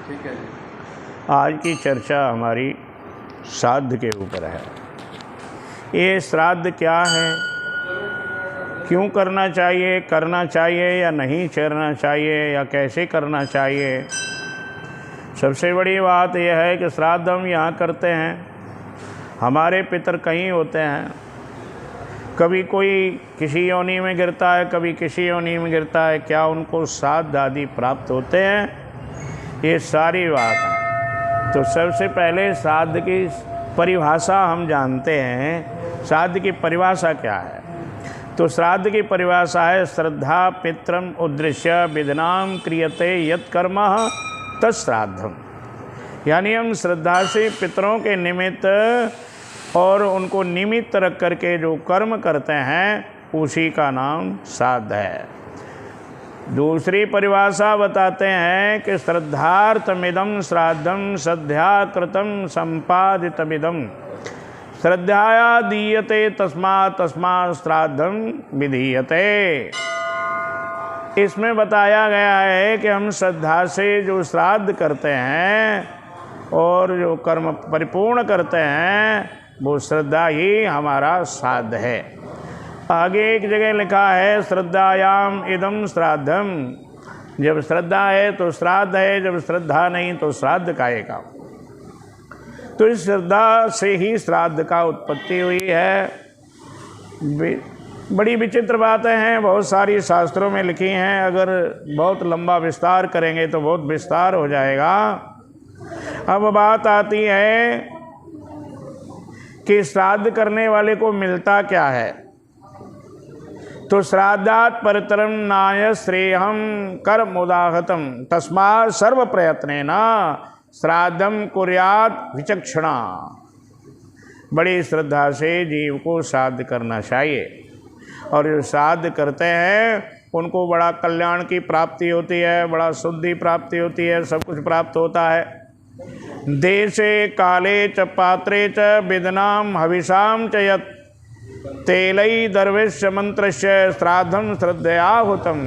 ठीक है जी। आज की चर्चा हमारी श्राद्ध के ऊपर है। ये श्राद्ध क्या है, क्यों करना चाहिए या नहीं करना चाहिए, या कैसे करना चाहिए। सबसे बड़ी बात यह है कि श्राद्ध हम यहाँ करते हैं, हमारे पितर कहीं होते हैं, कभी कोई किसी योनि में गिरता है, कभी किसी योनि में गिरता है, क्या उनको श्राद्ध आदि प्राप्त होते हैं, ये सारी बात है। तो सबसे पहले श्राद्ध की परिभाषा हम जानते हैं। श्राद्ध की परिभाषा क्या है? तो श्राद्ध की परिभाषा है श्रद्धा पितरम उद्देश्य विधनाम क्रियते यत् कर्म तत्श्राद्धम। यानी हम श्रद्धा से पितरों के निमित्त और उनको निमित्त रख करके जो कर्म करते हैं उसी का नाम श्राद्ध है। दूसरी परिभाषा बताते हैं कि श्रद्धार्थमिदं श्राद्धं श्रद्धया कृतं संपादितमिदं श्रद्धाया दीयते तस्मात् श्राद्धं विधीयते। इसमें बताया गया है कि हम श्रद्धा से जो श्राद्ध करते हैं और जो कर्म परिपूर्ण करते हैं वो श्रद्धा ही हमारा श्राद्ध है। आगे एक जगह लिखा है श्रद्धायाम इदम श्राद्धम। जब श्रद्धा है तो श्राद्ध है, जब श्रद्धा नहीं तो श्राद्ध काएगा। तो इस श्रद्धा से ही श्राद्ध का उत्पत्ति हुई है। बड़ी विचित्र बातें हैं, बहुत सारी शास्त्रों में लिखी हैं। अगर बहुत लंबा विस्तार करेंगे तो बहुत विस्तार हो जाएगा। अब बात आती है कि श्राद्ध करने वाले को मिलता क्या है। तो श्राद्धात् परतरम नाय श्रेयहम कर्म उदाहतम तस्मात् सर्व प्रयत्नेन श्राद्धम कुर्यात् विचक्षणा। बड़ी श्रद्धा से जीव को श्राद्ध करना चाहिए, और जो श्राद्ध करते हैं उनको बड़ा कल्याण की प्राप्ति होती है, बड़ा शुद्धि प्राप्ति होती है, सब कुछ प्राप्त होता है। देशे काले च पात्रे च विदनाम हविषाम च यत् तेलई दर्वेश्य मंत्रस्य श्राद्धम श्रद्धया हुतम।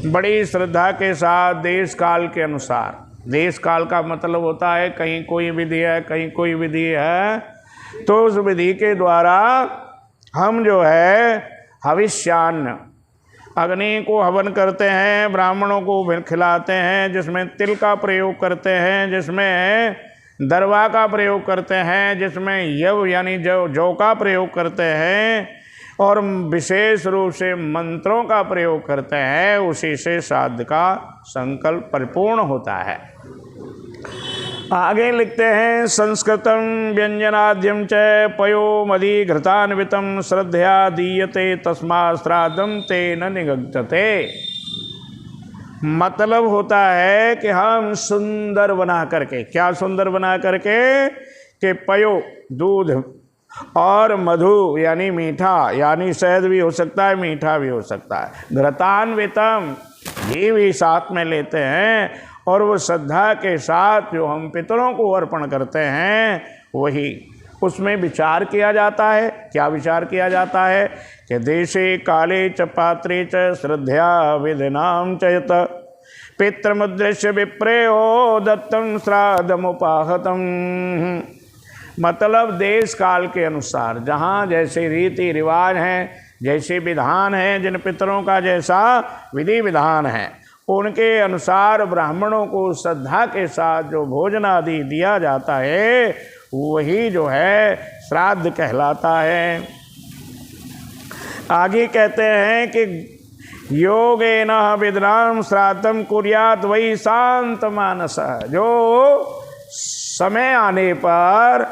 बड़ी श्रद्धा के साथ देश काल के अनुसार, देश काल का मतलब होता है कहीं कोई विधि है कहीं कोई विधि है, तो उस विधि के द्वारा हम जो है हविष्यान्न अग्नि को हवन करते हैं, ब्राह्मणों को खिलाते हैं, जिसमें तिल का प्रयोग करते हैं, जिसमें दरवा का प्रयोग करते हैं, जिसमें यव यानी जौ का प्रयोग करते हैं, और विशेष रूप से मंत्रों का प्रयोग करते हैं। उसी से श्राद्ध का संकल्प परिपूर्ण होता है। आगे लिखते हैं संस्कृतं व्यंजनाद्यं च पयो मदि घृतान्वितं श्रद्धया दीयते तस्मात् श्राद्धं तेन निगद्यते। मतलब होता है कि हम सुंदर बना करके, क्या सुंदर बना करके कि पयो दूध और मधु यानी मीठा, यानी शहद भी हो सकता है, मीठा भी हो सकता है, घृतान्वितम ये भी साथ में लेते हैं, और वो श्रद्धा के साथ जो हम पितरों को अर्पण करते हैं वही उसमें विचार किया जाता है। क्या विचार किया जाता है कि देशे काले च पात्रे च श्रद्धया विधिनाम च यत् पितृमुद्देश्य विप्रेयो दत्तम श्राद्धमुपाहतम। मतलब देश काल के अनुसार जहाँ जैसे रीति रिवाज हैं, जैसे विधान हैं, जिन पितरों का जैसा विधि विधान है, उनके अनुसार ब्राह्मणों को श्रद्धा के साथ जो भोजन आदि दिया जाता है वही जो है श्राद्ध कहलाता है। आगे कहते हैं कि योगेन विद्राम श्राद्धम कुर्यात् वही शांत मानस। जो समय आने पर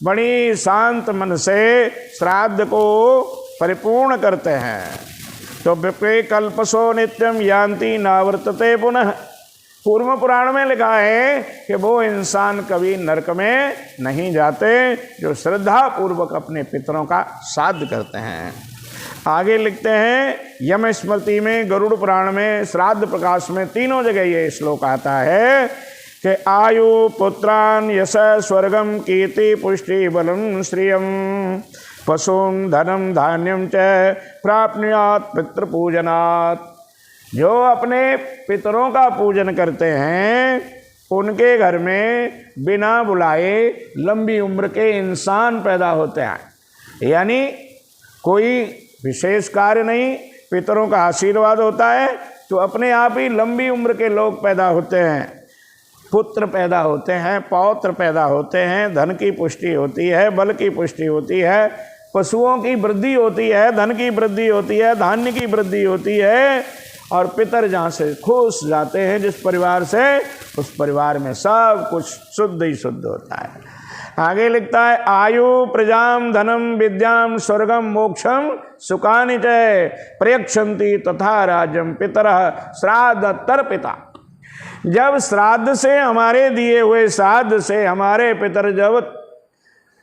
बड़ी शांत मन से श्राद्ध को परिपूर्ण करते हैं, तो विप्रे कल्पसो नित्यम यान्ति नावर्तते पुनः। पूर्व पुराण में लिखा है कि वो इंसान कभी नरक में नहीं जाते जो श्रद्धा पूर्वक अपने पितरों का श्राद्ध करते हैं। आगे लिखते हैं यम स्मृति में, गरुड़ पुराण में, श्राद्ध प्रकाश में, तीनों जगह ये श्लोक आता है कि आयु पुत्रान यश स्वर्गम कीर्ति पुष्टि बलम श्रियम पशुं धनम धान्यम च प्राप्नुयात् पितृपूजनात्। जो अपने पितरों का पूजन करते हैं उनके घर में बिना बुलाए लंबी उम्र के इंसान पैदा होते हैं। यानी कोई विशेष कार्य नहीं, पितरों का आशीर्वाद होता है तो अपने आप ही लंबी उम्र के लोग पैदा होते हैं, पुत्र पैदा होते हैं, पौत्र पैदा होते हैं, धन की पुष्टि होती है, बल की पुष्टि होती है, पशुओं की वृद्धि होती है, धन की वृद्धि होती है, धान्य की वृद्धि होती है, और पितर जहाँ से खुश जाते हैं जिस परिवार से, उस परिवार में सब कुछ शुद्ध ही शुद्ध होता है। आगे लिखता है आयु प्रजाम धनम विद्याम स्वर्गम मोक्षम सुखानि च प्रयक्षन्ति तथा राज्यम पितरः श्राद्ध तर्पिता। जब श्राद्ध से, हमारे दिए हुए श्राद्ध से हमारे पितर जब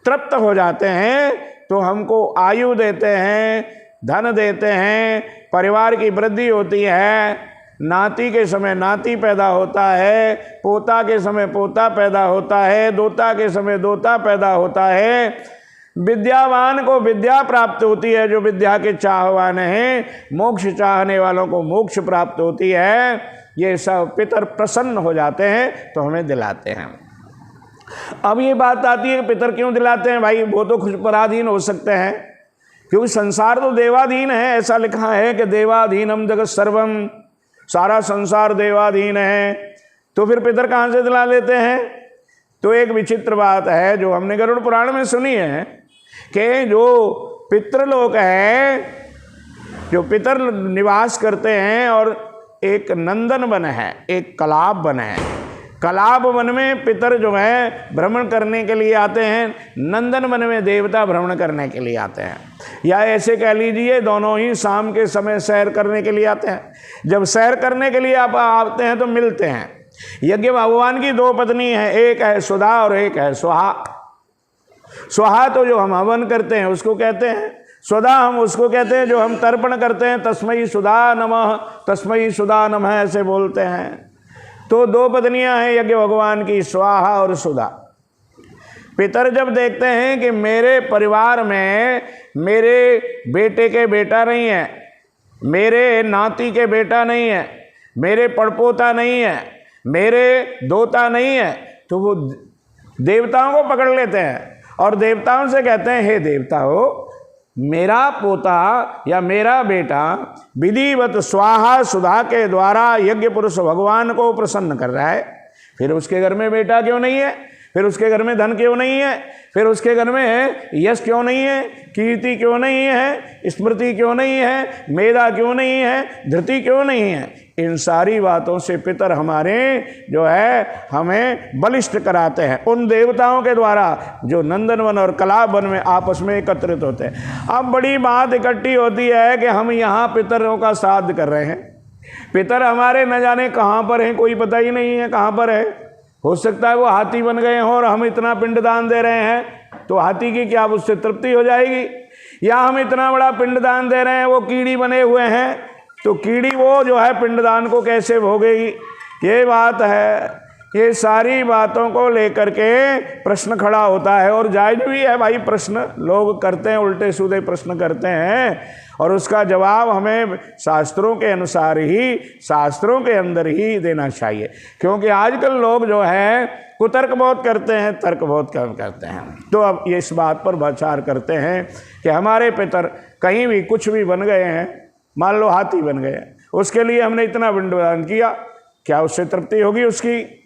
तृप्त हो जाते हैं तो हमको आयु देते हैं, धन देते हैं, परिवार की वृद्धि होती है, नाती के समय नाती पैदा होता है, पोता के समय पोता पैदा होता है, दोता के समय दोता पैदा होता है, विद्यावान को विद्या प्राप्त होती है जो विद्या के चाहवान हैं, मोक्ष चाहने वालों को मोक्ष प्राप्त होती है। ये सब पितर प्रसन्न हो जाते हैं तो हमें दिलाते हैं। अब ये बात आती है कि पितर क्यों दिलाते हैं भाई? वो तो खुद पराधीन हो सकते हैं, क्योंकि संसार तो देवाधीन है। ऐसा लिखा है कि देवाधीनम जगत सर्वम, सारा संसार देवाधीन है, तो फिर पितर कहाँ से दिला लेते हैं? तो एक विचित्र बात है जो हमने गरुड़ पुराण में सुनी है कि जो पितृलोक है, जो पितर निवास करते हैं, और एक नंदन वन है, एक कलाब वन है। कलाब वन में पितर जो है भ्रमण करने के लिए आते हैं, नंदन वन में देवता भ्रमण करने के लिए आते हैं, या ऐसे कह लीजिए दोनों ही शाम के समय सैर करने के लिए आते हैं। जब सैर करने के लिए आप आते हैं तो मिलते हैं। यज्ञ भगवान की दो पत्नी हैं, एक है सुधा और एक है स्वाहा। स्वाहा तो जो हम हवन करते हैं उसको कहते हैं, सुधा हम उसको कहते हैं जो हम तर्पण करते हैं, तस्मै सुधा नमः, तस्मै सुधा नमः ऐसे बोलते हैं। तो दो पत्नियां हैं यज्ञ भगवान की, स्वाहा और सुधा। पितर जब देखते हैं कि मेरे परिवार में मेरे बेटे के बेटा नहीं है, मेरे नाती के बेटा नहीं है, मेरे पड़पोता नहीं है, मेरे दोता नहीं है, तो वो देवताओं को पकड़ लेते हैं और देवताओं से कहते हैं हे देवताओं, मेरा पोता या मेरा बेटा विधिवत स्वाहा सुधा के द्वारा यज्ञ पुरुष भगवान को प्रसन्न कर रहा है, फिर उसके घर में बेटा क्यों नहीं है? फिर उसके घर में धन क्यों नहीं है? फिर उसके घर में यश क्यों नहीं है? कीर्ति क्यों नहीं है? स्मृति क्यों नहीं है? मेधा क्यों नहीं है? धृति क्यों नहीं है? इन सारी बातों से पितर हमारे जो है हमें बलिष्ठ कराते हैं उन देवताओं के द्वारा जो नंदनवन और कलावन में आपस में एकत्रित होते हैं। अब बड़ी बात इकट्ठी होती है कि हम यहाँ पितरों का श्राद्ध कर रहे हैं। पितर हमारे न जाने कहाँ पर हैं, कोई पता ही नहीं है कहाँ पर है। हो सकता है वो हाथी बन गए हों और हम इतना पिंडदान दे रहे हैं, तो हाथी की क्या उससे तृप्ति हो जाएगी? या हम इतना बड़ा पिंडदान दे रहे हैं, वो कीड़ी बने हुए हैं, तो कीड़ी वो जो है पिंडदान को कैसे भोगेगी? ये बात है। ये सारी बातों को लेकर के प्रश्न खड़ा होता है, और जायज भी है भाई, प्रश्न लोग करते हैं, उल्टे सीधे प्रश्न करते हैं, और उसका जवाब हमें शास्त्रों के अनुसार ही, शास्त्रों के अंदर ही देना चाहिए। क्योंकि आजकल लोग जो है कुतर्क बहुत करते हैं, तर्क बहुत कम करते हैं। तो अब ये इस बात पर विचार करते हैं कि हमारे पितर कहीं भी कुछ भी बन गए हैं, मान लो हाथी बन गए, उसके लिए हमने इतना पिंडदान किया, क्या उससे तृप्ति होगी उसकी?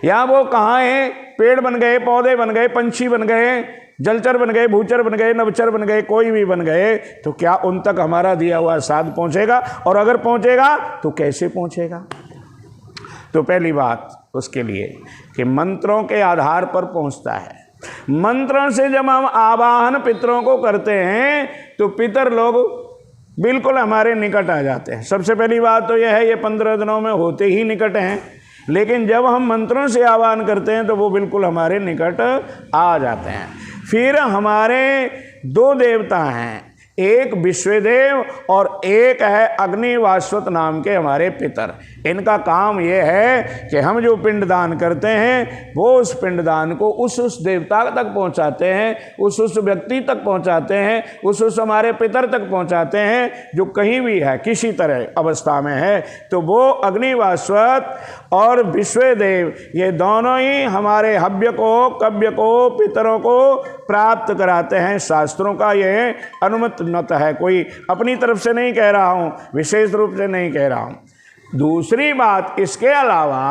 या वो कहाँ हैं? पेड़ बन गए, पौधे बन गए, पंछी बन गए, जलचर बन गए, भूचर बन गए, नवचर बन गए, कोई भी बन गए, तो क्या उन तक हमारा दिया हुआ साध पहुँचेगा? और अगर पहुँचेगा तो कैसे पहुँचेगा? तो पहली बात उसके लिए कि मंत्रों के आधार पर पहुँचता है। मंत्रों से जब हम आवाहन पितरों को करते हैं तो पितर लोग बिल्कुल हमारे निकट आ जाते हैं। सबसे पहली बात तो यह है, ये 15 दिनों में होते ही निकट हैं, लेकिन जब हम मंत्रों से आह्वान करते हैं तो वो बिल्कुल हमारे निकट आ जाते हैं। फिर हमारे दो देवता हैं, एक विश्वदेव और एक है अग्निवास्वत नाम के हमारे पितर। इनका काम ये है कि हम जो पिंडदान करते हैं वो उस पिंडदान को उस देवता तक पहुंचाते हैं, उस व्यक्ति तक पहुंचाते हैं, उस हमारे पितर तक पहुंचाते हैं जो कहीं भी है, किसी तरह अवस्था में है। तो वो अग्निवास्वत और विश्वदेव ये दोनों ही हमारे हव्य को, कव्य को, पितरों को प्राप्त कराते हैं। शास्त्रों का ये अनुमत है, कोई अपनी तरफ से नहीं कह रहा हूँ, विशेष रूप से नहीं कह रहा हूँ। दूसरी बात, इसके अलावा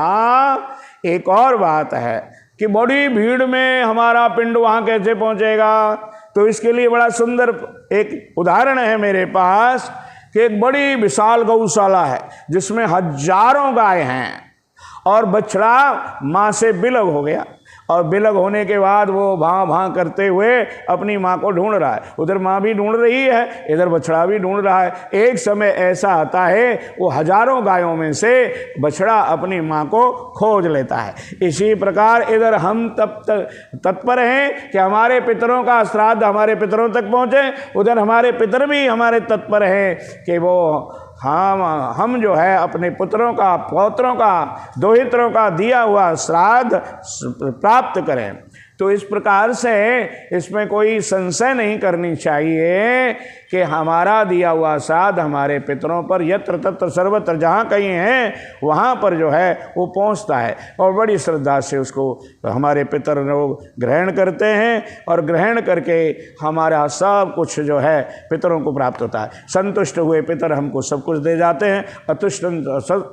एक और बात है कि बड़ी भीड़ में हमारा पिंड वहाँ कैसे पहुँचेगा। तो इसके लिए बड़ा सुंदर एक उदाहरण है मेरे पास कि एक बड़ी विशाल गौशाला है जिसमें हजारों गाय हैं और बछड़ा माँ से बिलग हो गया, और बिलग होने के बाद वो भां भां करते हुए अपनी माँ को ढूंढ रहा है। उधर माँ भी ढूंढ रही है, इधर बछड़ा भी ढूंढ रहा है। एक समय ऐसा आता है वो हजारों गायों में से बछड़ा अपनी माँ को खोज लेता है। इसी प्रकार इधर हम तत्पर हैं कि हमारे पितरों का श्राद्ध हमारे पितरों तक पहुँचे, उधर हमारे पितर भी हमारे तत्पर हैं कि वो हम जो है अपने पुत्रों का, पौत्रों का, दोहित्रों का दिया हुआ श्राद्ध प्राप्त करें। तो इस प्रकार से इसमें कोई संशय नहीं करनी चाहिए कि हमारा दिया हुआ श्राद्ध हमारे पितरों पर यत्र तत्र सर्वत्र जहाँ कहीं है वहाँ पर जो है वो पहुँचता है, और बड़ी श्रद्धा से उसको हमारे पितर लोग ग्रहण करते हैं, और ग्रहण करके हमारा सब कुछ जो है पितरों को प्राप्त होता है। संतुष्ट हुए पितर हमको सब कुछ दे जाते हैं,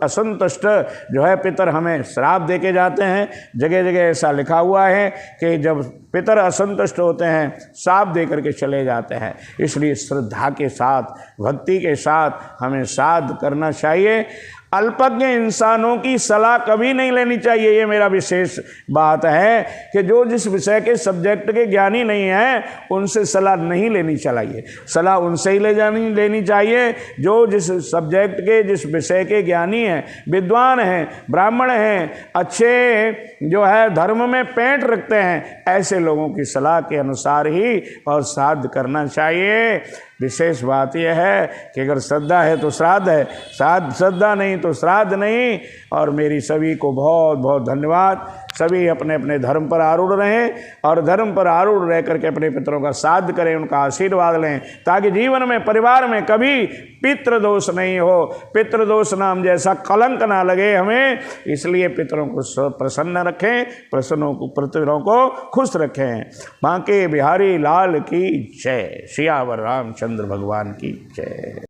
असंतुष्ट जो है पितर हमें श्राप दे के जाते हैं। जगह जगह ऐसा लिखा हुआ है कि जब पितर असंतुष्ट होते हैं श्राप दे करके चले जाते हैं। इसलिए श्रद्धा के साथ, भक्ति के साथ हमें श्राद्ध करना चाहिए। अल्पज्ञ इंसानों की सलाह कभी नहीं लेनी चाहिए, ये मेरा विशेष बात है कि जो जिस विषय के सब्जेक्ट के ज्ञानी नहीं हैं उनसे सलाह नहीं लेनी चाहिए। सलाह उनसे ही लेनी चाहिए जो जिस सब्जेक्ट के, जिस विषय के ज्ञानी हैं, विद्वान हैं, ब्राह्मण हैं, अच्छे जो है धर्म में पैंट रखते हैं, ऐसे लोगों की सलाह के अनुसार ही और श्राद्ध करना चाहिए। विशेष बात यह है कि अगर श्रद्धा है तो श्राद्ध है, श्रद्धा नहीं तो श्राद्ध नहीं। और मेरी सभी को बहुत बहुत धन्यवाद। सभी अपने अपने धर्म पर आरूढ़ रहें और धर्म पर आरूढ़ रह करके अपने पितरों का श्राद्ध करें, उनका आशीर्वाद लें, ताकि जीवन में, परिवार में कभी पितृदोष नहीं हो, पितृदोष नाम जैसा कलंक ना लगे हमें। इसलिए पितरों को प्रसन्न रखें, पितरों को खुश रखें। बांके बिहारी लाल की जय। सियावर रामचंद्र भगवान की जय।